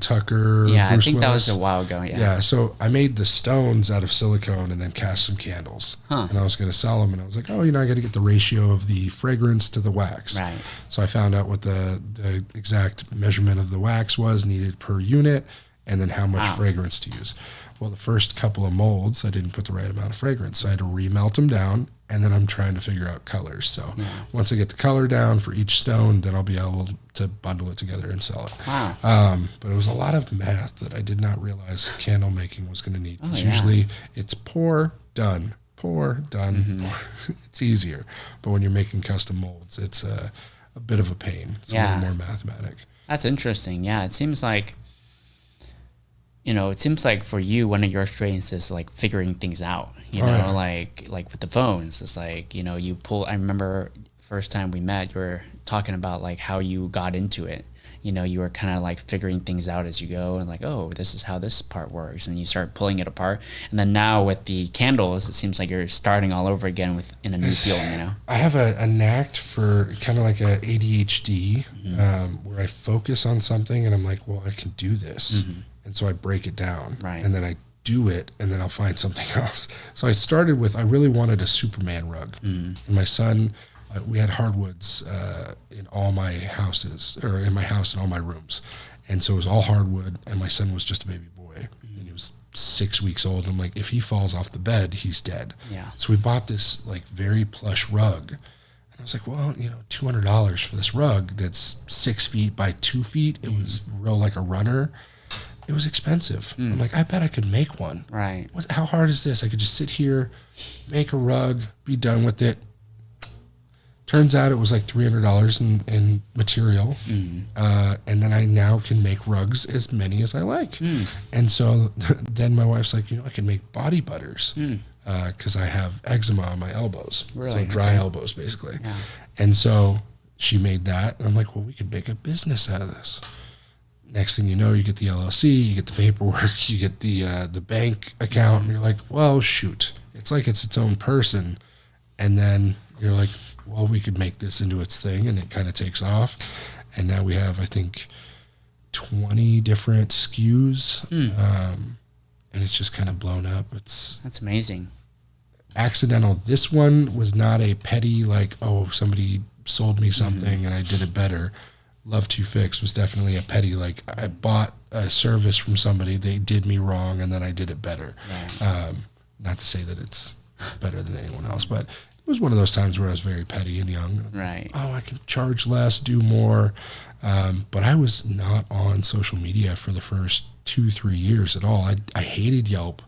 Tucker, Yeah, Bruce I think Willis. that was a while ago. Yeah. Yeah, so I made the stones out of silicone and then cast some candles. And I was going to sell them, and I was like, I got to get the ratio of the fragrance to the wax. Right. So I found out what the exact measurement of the wax was needed per unit, and then how much fragrance to use. Well, the first couple of molds, I didn't put the right amount of fragrance. So I had to remelt them down, and then I'm trying to figure out colors. So once I get the color down for each stone, then I'll be able to bundle it together and sell it. Wow. But it was a lot of math that I did not realize candle making was going to need. Usually it's pour, done, pour, done. Pour. It's easier. But when you're making custom molds, it's a bit of a pain. It's a little more mathematic. That's interesting. Yeah, it seems like, it seems like for you, one of your strengths is like figuring things out, like with the phones. It's like, you pull, I remember first time we met, you were talking about like how you got into it. You were kind of like figuring things out as you go and like, oh, this is how this part works. And you start pulling it apart. And then now with the candles, it seems like you're starting all over again in a new field, I have a knack for kind of like a ADHD where I focus on something and I'm like, well, I can do this. And so I break it down. Right. And then I do it and then I'll find something else. So I started with, I really wanted a Superman rug. And my son, we had hardwoods in all my houses, or in my house in all my rooms. And so it was all hardwood, and my son was just a baby boy. And he was 6 weeks old. I'm like, if he falls off the bed, he's dead. Yeah. So we bought this like very plush rug. And I was like, well, $200 for this rug that's 6 feet by 2 feet. It was real like a runner. It was expensive. I'm like, I bet I could make one. Right. How hard is this? I could just sit here, make a rug, be done with it. Turns out it was like $300 in material. And then I now can make rugs as many as I like. And so then my wife's like, I can make body butters because I have eczema on my elbows. Really? So dry elbows, basically. Yeah. And so she made that. And I'm like, well, we could make a business out of this. Next thing you know, you get the LLC, you get the paperwork, you get the bank account, and you're like, well, shoot. It's like it's its own person. And then you're like, well, we could make this into its thing, and it kind of takes off. And now we have, I think, 20 different SKUs, and it's just kind of blown up. That's amazing. Accidental. This one was not a petty, like, oh, somebody sold me something and I did it better. Love to Fix was definitely a petty, like, I bought a service from somebody, they did me wrong, and then I did it better. Right. Not to say that it's better than anyone else, but it was one of those times where I was very petty and young. Right. Oh, I can charge less, do more. But I was not on social media for the first 2-3 years at all. I hated Yelp.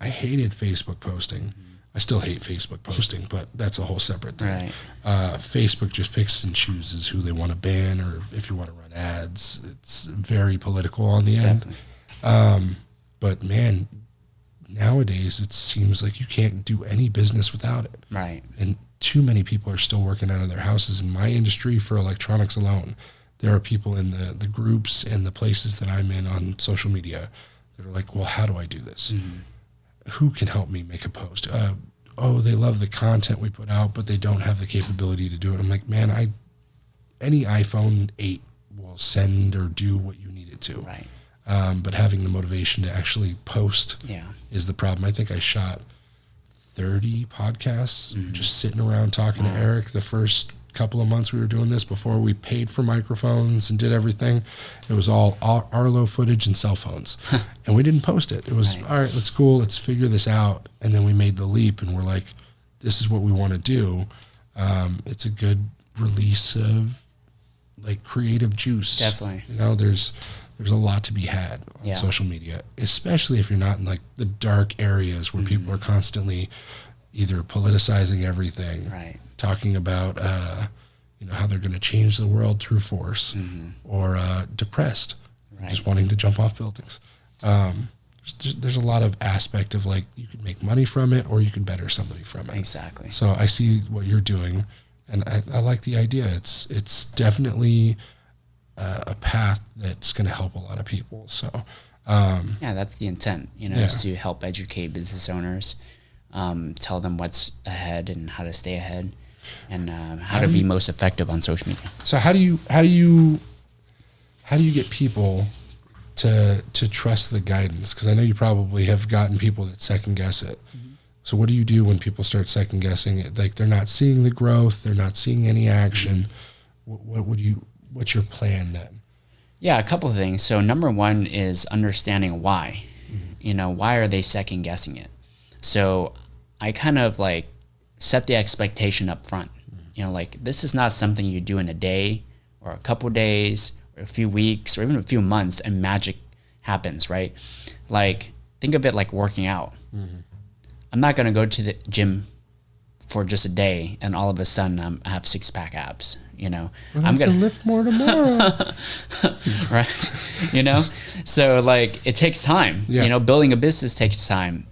I hated Facebook posting. I still hate Facebook posting, but that's a whole separate thing. Right. Facebook just picks and chooses who they want to ban or if you want to run ads. It's very political on the end. But man, nowadays it seems like you can't do any business without it. Right. And too many people are still working out of their houses. In my industry, for electronics alone, there are people in the groups and the places that I'm in on social media that are like, well, how do I do this? Who can help me make a post? They love the content we put out, but they don't have the capability to do it. I'm like, man, any iPhone 8 will send or do what you need it to. Right. But having the motivation to actually post is the problem. I think I shot 30 podcasts just sitting around talking to Eric the first couple of months we were doing this before we paid for microphones and did everything. It was all Arlo footage and cell phones. And we didn't post it. It was, all right, let's cool. Let's figure this out. And then we made the leap and we're like, this is what we want to do. It's a good release of like creative juice. Definitely. There's a lot to be had on social media, especially if you're not in like the dark areas where people are constantly either politicizing everything, talking about how they're going to change the world through force, or depressed, just wanting to jump off buildings. There's a lot of aspect of like you could make money from it or you could better somebody from it. Exactly. So I see what you're doing, and I like the idea. It's definitely a path that's going to help a lot of people. So, that's the intent, is to help educate business owners, tell them what's ahead and how to stay ahead and how to be most effective on social media. So how do you get people to trust the guidance? Because I know you probably have gotten people that second guess it. So what do you do when people start second guessing it? Like they're not seeing the growth, they're not seeing any action. What's your plan then? Yeah, a couple of things. So number one is understanding why. Why are they second guessing it? So I kind of like set the expectation up front. Like this is not something you do in a day or a couple days or a few weeks or even a few months and magic happens, right? Like think of it like working out. I'm not going to go to the gym for just a day and all of a sudden I have 6-pack abs. But I'm going to lift more tomorrow. Right. So like it takes time. Building a business takes time.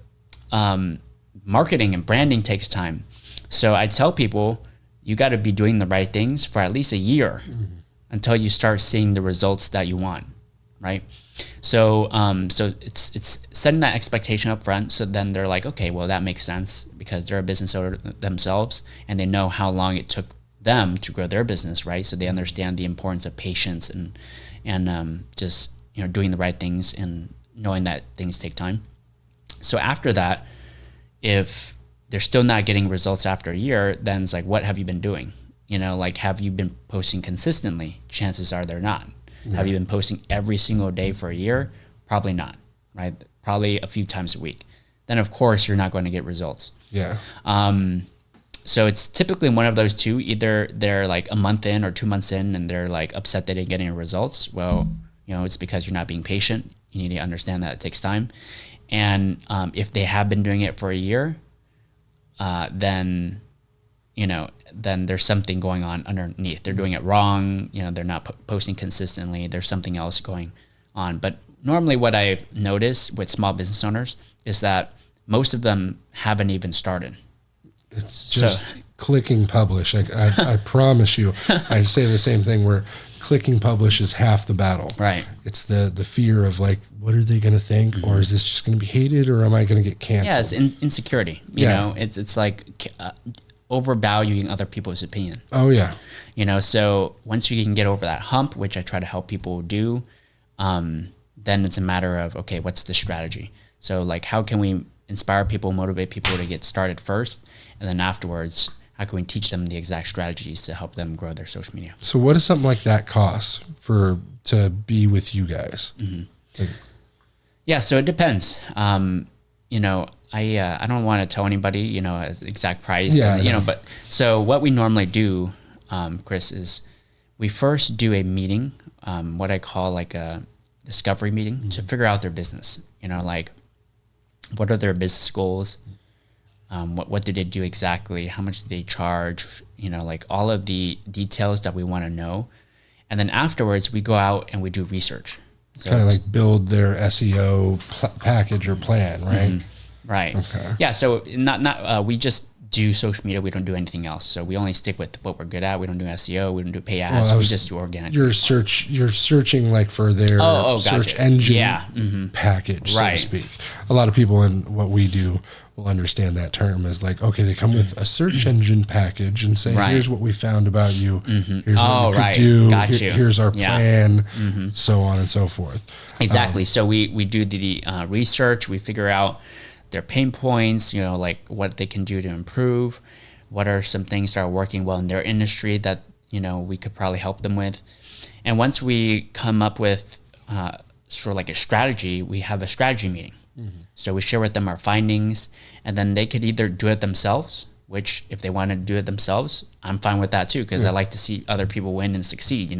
Marketing and branding takes time. So I tell people you got to be doing the right things for at least a year until you start seeing the results that you want. Right. So it's setting that expectation up front. So then they're like, okay, well, that makes sense because they're a business owner themselves and they know how long it took them to grow their business, right? So they understand the importance of patience and just doing the right things and knowing that things take time. So after that, if they're still not getting results after a year, then it's like, what have you been doing? Like have you been posting consistently? Chances are they're not. Yeah. Have you been posting every single day for a year? Probably not, right? Probably a few times a week. Then of course you're not going to get results. Yeah. So it's typically one of those two. Either they're like a month in or 2 months in and they're like upset they didn't get any results. Well, it's because you're not being patient. You need to understand that it takes time. And if they have been doing it for a year, then there's something going on underneath. They're doing it wrong. They're not posting consistently. There's something else going on. But normally what I've noticed with small business owners is that most of them haven't even started. It's just clicking publish. I promise you, I say the same thing where clicking publish is half the battle. Right. It's the fear of like, what are they going to think? Or is this just going to be hated or am I going to get canceled? Yeah, it's insecurity. You know, it's like overvaluing other people's opinion. Oh, yeah. So once you can get over that hump, which I try to help people do, then it's a matter of, okay, what's the strategy? So like, how can we inspire people, motivate people to get started first? And then afterwards, how can we teach them the exact strategies to help them grow their social media? So what does something like that cost to be with you guys? Yeah, so it depends. I don't want to tell anybody, as exact price. Yeah, but so what we normally do, Chris, is we first do a meeting, what I call like a discovery meeting to figure out their business. Like what are their business goals? What do they do exactly? How much do they charge? Like all of the details that we want to know. And then afterwards, we go out and we do research. So kind of like build their SEO package or plan, right? Right. Okay. Yeah. So we just do social media. We don't do anything else. So we only stick with what we're good at. We don't do SEO. We don't do pay ads. We just do organic. You're searching like for their search engine package, so to speak. A lot of people in what we do will understand that term as like, okay, they come with a search engine package and say, here's what we found about you. Here's what you could do. Here's our plan, so on and so forth. Exactly. So we do the research. We figure out their pain points, like what they can do to improve, what are some things that are working well in their industry that, we could probably help them with. And once we come up with sort of like a strategy, we have a strategy meeting. So we share with them our findings, and then they could either do it themselves, which if they want to do it themselves, I'm fine with that too, because I like to see other people win and succeed,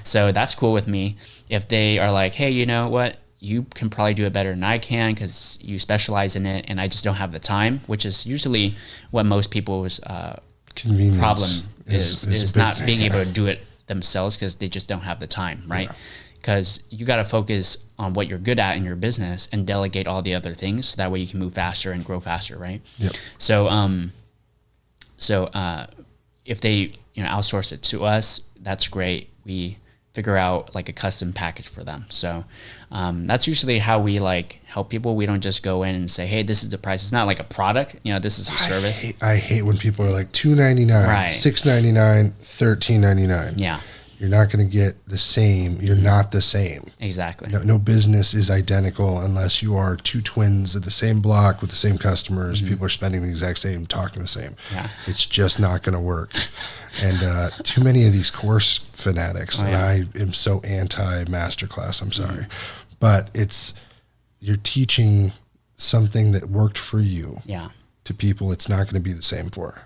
So that's cool with me. If they are like, hey, you know what? You can probably do it better than I can because you specialize in it and I just don't have the time, which is usually what most people's problem is not being able to do it themselves because they just don't have the time, right? Because you got to focus on what you're good at in your business and delegate all the other things so that way you can move faster and grow faster, right? Yep. So if they outsource it to us, that's great. We figure out like a custom package for them. So that's usually how we like help people. We don't just go in and say, hey, this is the price. It's not like a product, this is a service. I hate when people are like $2.99, $6.99, $13.99. Yeah. You're not going to get the same. You're not the same. Exactly. No business is identical unless you are two twins at the same block with the same customers. People are spending the exact same, talking the same. Yeah. It's just not going to work. And too many of these course fanatics, and I am so anti-masterclass, I'm sorry. But you're teaching something that worked for you to people it's not going to be the same for.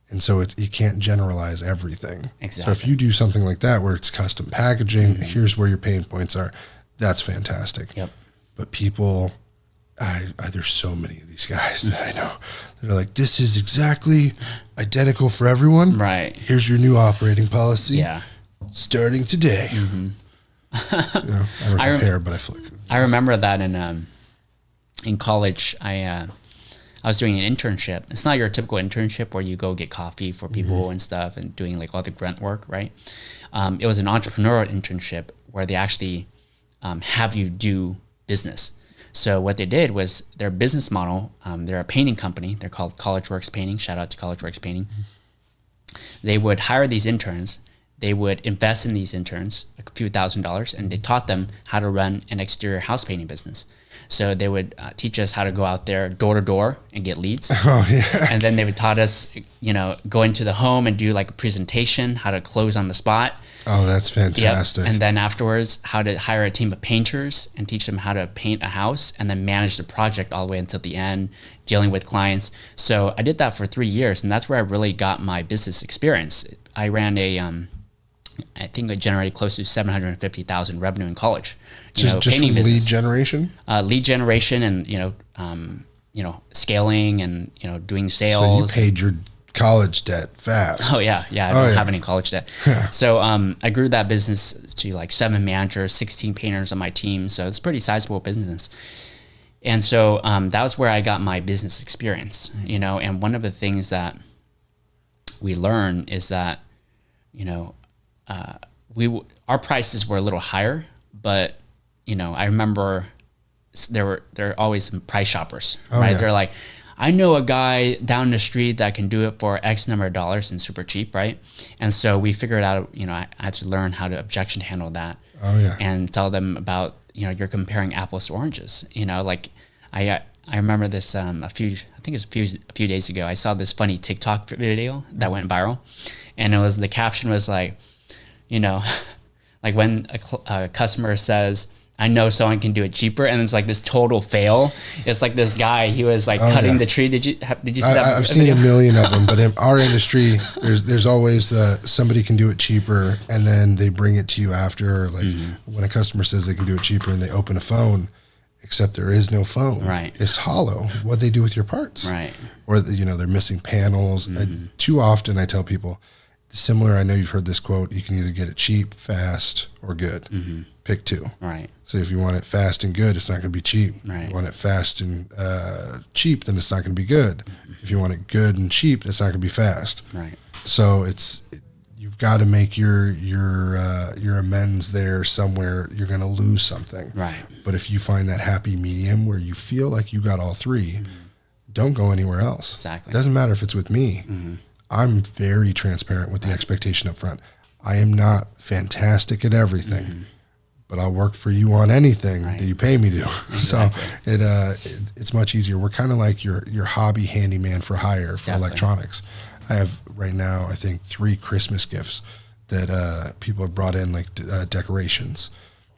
And so you can't generalize everything. Exactly. So if you do something like that where it's custom packaging, here's where your pain points are, that's fantastic. Yep. But people, there's so many of these guys that I know that are like, this is exactly identical for everyone. Right. Here's your new operating policy. Yeah. Starting today. I don't have hair, but I flick. I remember that in college, I was doing an internship. It's not your typical internship where you go get coffee for people and stuff and doing like all the grunt work, right? It was an entrepreneurial internship where they actually have you do business. So what they did was their business model, they're a painting company. They're called CollegeWorks Painting. Shout out to CollegeWorks Painting. They would hire these interns. They would invest in these interns, a few $1,000s, and they taught them how to run an exterior house painting business. So they would teach us how to go out there door to door and get leads. Oh, yeah. And then they would taught us, go into the home and do like a presentation, how to close on the spot. Oh, that's fantastic. Yep. And then afterwards, how to hire a team of painters and teach them how to paint a house and then manage the project all the way until the end, dealing with clients. So I did that for 3 years, and that's where I really got my business experience. I ran I think I generated close to $750,000 revenue in college. Just painting from business. lead generation? Lead generation and, scaling and, doing sales. So you paid your college debt fast. Oh, yeah. I don't have any college debt. So I grew that business to like 7 managers, 16 painters on my team. So it's a pretty sizable business. And so that was where I got my business experience, and one of the things that we learn is that, our prices were a little higher, but I remember there are always some price shoppers, right? Yeah. They're like, I know a guy down the street that can do it for X number of dollars and super cheap, right? And so we figured out, I had to learn how to objection handle that. Oh yeah. And tell them about, you're comparing apples to oranges. Like I remember this a few days ago. I saw this funny TikTok video that went viral, and the caption was like, like when a customer says, I know someone can do it cheaper, and it's like this total fail. It's like this guy, he was like cutting the tree. Did you see that? I've seen a million of them, but in our industry, there's always somebody can do it cheaper, and then they bring it to you after. Like when a customer says they can do it cheaper, and they open a phone, except there is no phone. Right. It's hollow. What they do with your parts. Right. Or they're missing panels. Too often, I tell people. Similar, I know you've heard this quote, you can either get it cheap, fast, or good. Pick two. Right. So if you want it fast and good, it's not going to be cheap. Right. If you want it fast and cheap, then it's not going to be good. If you want it good and cheap, it's not going to be fast. Right. So you've got to make your amends there somewhere. You're going to lose something. Right. But if you find that happy medium where you feel like you got all three, don't go anywhere else. Exactly. It doesn't matter if it's with me. I'm very transparent with the expectation up front. I am not fantastic at everything, but I'll work for you on anything that you pay me to. Exactly. So it's much easier. We're kind of like your hobby handyman for hire for electronics. I have right now, I think, 3 Christmas gifts that people have brought in, like decorations.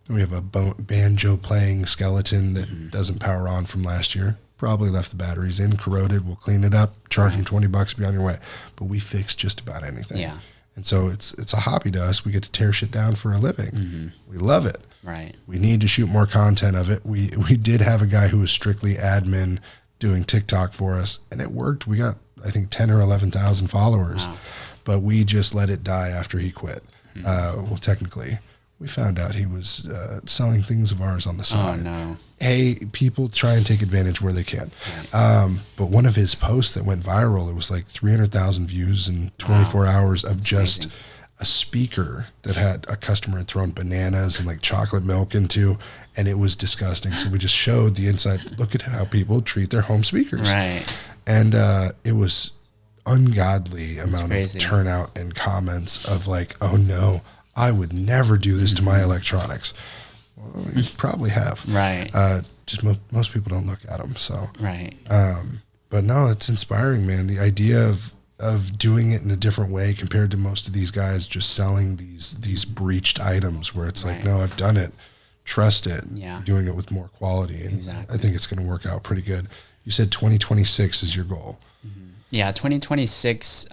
We have a banjo playing skeleton that doesn't power on from last year. Probably left the batteries in, corroded. We'll clean it up, charge them $20, be on your way. But we fix just about anything. Yeah. And so it's a hobby to us. We get to tear shit down for a living. We love it. Right. We need to shoot more content of it. We did have a guy who was strictly admin doing TikTok for us, and it worked. We got, I think, 10 or 11,000 followers. Wow. But we just let it die after he quit. Well, technically. We found out he was selling things of ours on the side. Oh, no. Hey, people try and take advantage where they can. But one of his posts that went viral, it was like 300,000 views in 24 hours of just a speaker that had a customer had thrown bananas and like chocolate milk into, and it was disgusting. So we just showed the inside. Look at how people treat their home speakers. Right. And it was ungodly amount of turnout and comments of like, oh no, I would never do this to my electronics. Well, you probably have. Right. Just most people don't look at them. So. Right. But no, it's inspiring, man. The idea of doing it in a different way compared to most of these guys just selling these breached items where it's like, no, I've done it. Trust it. Yeah. Doing it with more quality. And exactly. I think it's going to work out pretty good. You said 2026 is your goal. Mm-hmm. Yeah, 2026.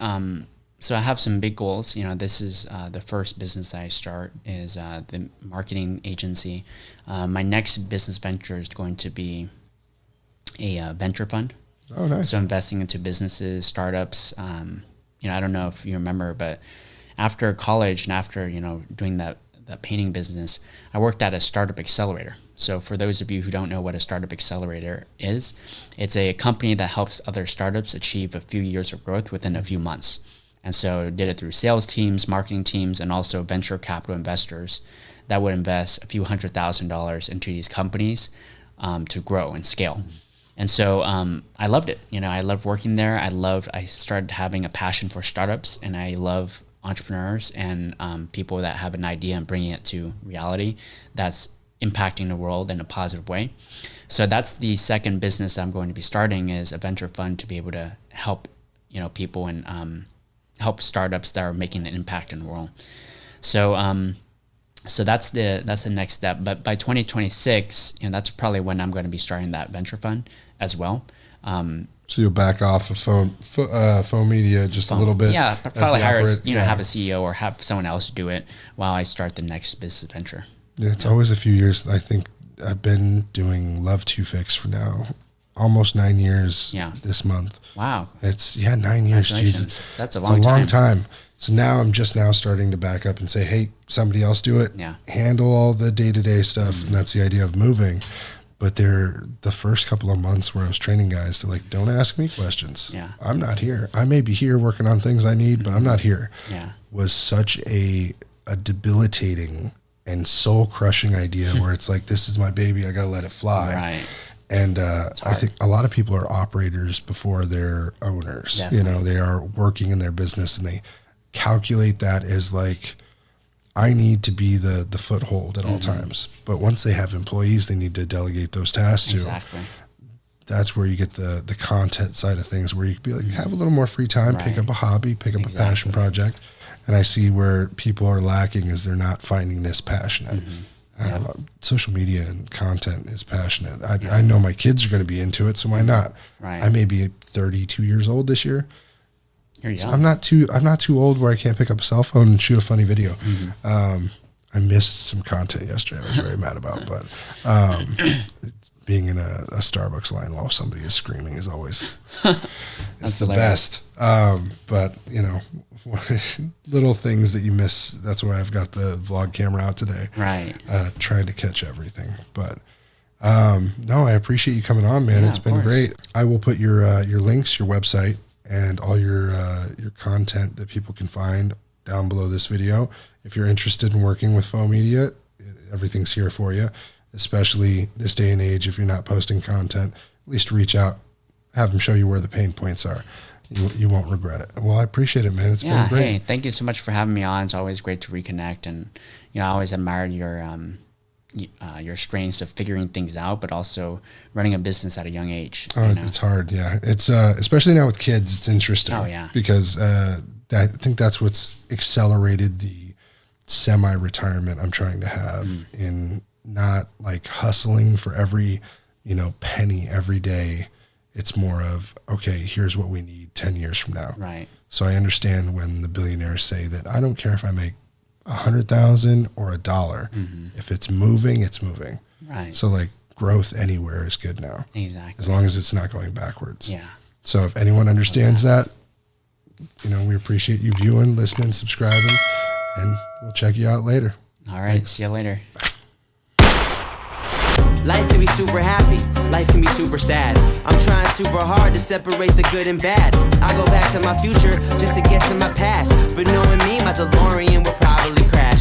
So I have some big goals. This is the first business that I start is the marketing agency. My next business venture is going to be a venture fund. Oh, nice. So investing into businesses, startups. I don't know if you remember, but after college and after, doing that painting business, I worked at a startup accelerator. So for those of you who don't know what a startup accelerator is, it's a company that helps other startups achieve a few years of growth within a few months. And so did it through sales teams, marketing teams, and also venture capital investors that would invest a few $100,000 into these companies to grow and scale. And so I loved it. I loved working there. I started having a passion for startups, and I love entrepreneurs and people that have an idea and bringing it to reality that's impacting the world in a positive way. So that's the second business that I'm going to be starting, is a venture fund to be able to help, people and help startups that are making an impact in the world. So so that's the next step. But by 2026, that's probably when I'm going to be starting that venture fund as well. So you'll back off of Phong Media just a little bit. Yeah, probably hire have a CEO or have someone else do it while I start the next business venture. Yeah, it's always a few years. I think I've been doing Love to Fix for now almost 9 years. This month. Wow. It's 9 years. Jesus, that's a long time. So now I'm just now starting to back up and say, hey, somebody else do it. Yeah. Handle all the day-to-day stuff, and that's the idea of moving. But the first couple of months where I was training guys to don't ask me questions. Yeah. I'm not here. I may be here working on things I need, but I'm not here. Yeah. Was such a debilitating and soul-crushing idea where it's like, this is my baby, I got to let it fly. Right. And I think a lot of people are operators before they're owners. Definitely. They are working in their business, and they calculate that as I need to be the foothold at all times. But once they have employees, they need to delegate those tasks Exactly. to. That's where you get the content side of things, where you can be have a little more free time, pick up a hobby, pick up a passion project. And I see where people are lacking is they're not finding this passionate. Social media and content is passionate. I know my kids are going to be into it, so why not? Right. I may be 32 years old this year. You're young. So I'm not too old where I can't pick up a cell phone and shoot a funny video. I missed some content yesterday I was very mad about, but being in a Starbucks line while somebody is screaming is always it's the best. But little things that you miss. That's why I've got the vlog camera out today. Right. Trying to catch everything. But no, I appreciate you coming on, man. It's been great. I will put your links, your website, and all your content that people can find down below this video. If you're interested in working with Phong Media, everything's here for you, especially this day and age. If you're not posting content, at least reach out, have them show you where the pain points are. You won't regret it. Well, I appreciate it, man. It's been great. Hey, thank you so much for having me on. It's always great to reconnect, and I always admired your strengths of figuring things out, but also running a business at a young age. It's hard. Yeah. It's, especially now with kids, it's interesting. Oh yeah. Because, I think that's what's accelerated the semi-retirement I'm trying to have in not hustling for every, penny every day. It's more of, okay, here's what we need 10 years from now. Right. So I understand when the billionaires say that I don't care if I make 100,000 or $1. If it's moving, it's moving. Right. So growth anywhere is good now. Exactly. As long as it's not going backwards. Yeah. So if anyone understands that, we appreciate you viewing, listening, subscribing, and we'll check you out later. All right. Thanks. See you later. Life can be super happy, life can be super sad. I'm trying super hard to separate the good and bad. I go back to my future just to get to my past. But